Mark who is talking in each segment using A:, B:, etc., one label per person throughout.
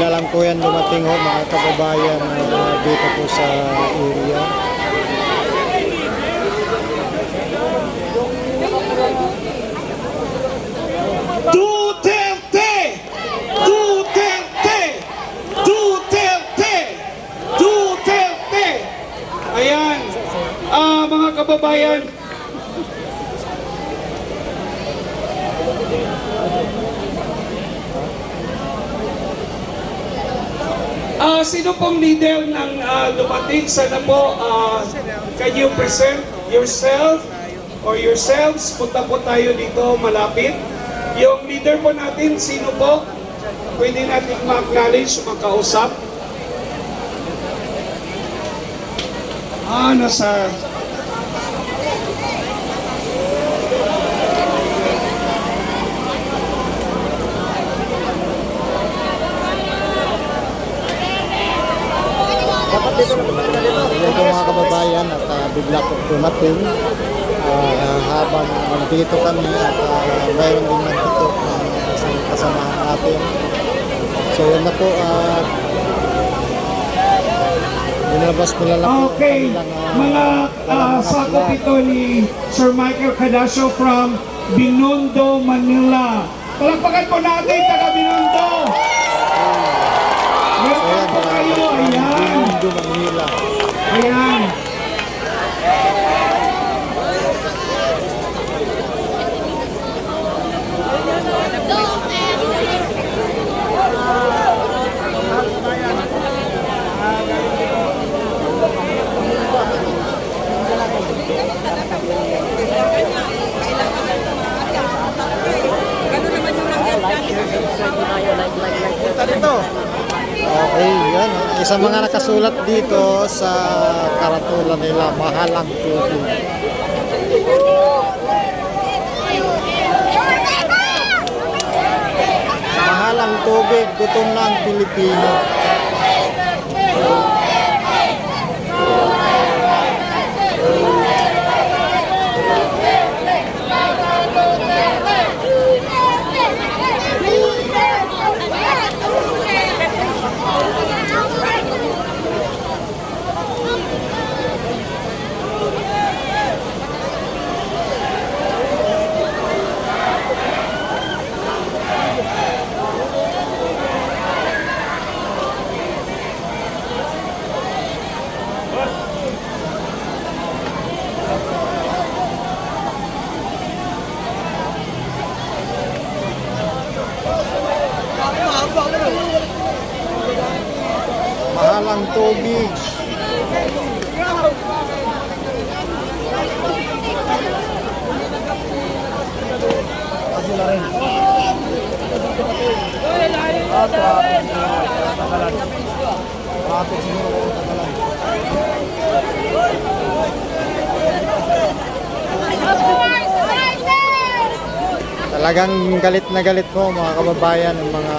A: bigla lang po yan dumating ho mga kababayan dito po sa area.
B: Duterte! Duterte! Duterte! Duterte! Ayan, mga kababayan, sino pong leader ng dumating? Sana po, can you present yourself or yourselves? Punta po tayo dito malapit. Yung leader po natin, sino po? Pwede natin ma-acknowledge, makausap. Nasa...
A: Ito mga kababayan at bigla po dumating habang nandito kami at mayroon din nandito isang kasamahan natin. So yun na po binabas nila na po
B: Okay, mga sakop ito ni Sir Michael Cadasio from Binondo, Manila. Palakpakan po natin, taga Binondo! Welcome po kayo, ayan!
A: Binondo, Manila.
B: Ayan!
A: Okay, yan. Isa mga nakasulat dito sa karatula nila, mahalang tubig. Mahalang tubig, gutom na ang Pilipino. Mahalang tubig. Talagang galit na galit po mga kababayan ng mga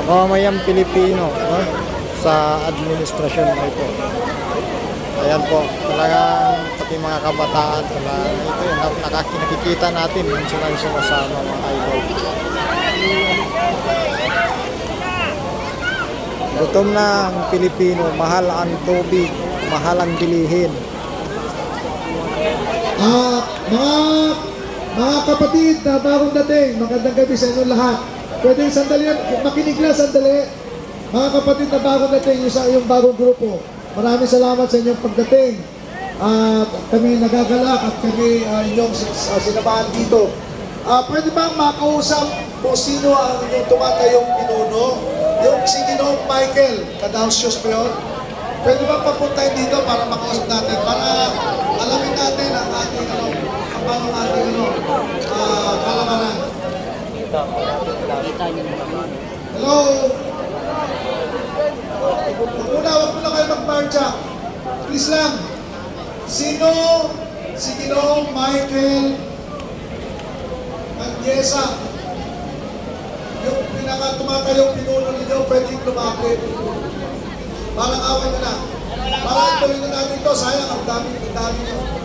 A: mamamayang Pilipino, no? Sa administrasyon na ito. Ayan po, talagang pati mga kabataan, talagang ito yung nakikita natin minsan sumasama mga idol. Gutom na ang Pilipino, mahal ang tubig, mahal ang bilihin.
C: Mga kapatid na bagong dating, magandang gabi sa inyo lahat. Pwedeng sandali, makinig lang sandali. Mga kapatid na bagong dating, yung bagong grupo, maraming salamat sa inyong pagdating. At kami nagagalak at kami inyong sinamahan dito. Pwede bang makausap kung sino ang inyong tumatayong pinuno? Yung si Ginoong Michael Cadasio ba yun? Pwede bang papuntahin dito para makausap natin? Para alamin natin ang ating kalamaran. Hello? Wag muna kayo mag-marcha. Please lang. Sino si Ginoong Michael Andiesa? Yung pinaka-tumatayong pinuno ninyo, pwedeng lumapit. Parang away nyo na. Parang tuloy na natin ito. Sayang, ang dami nyo.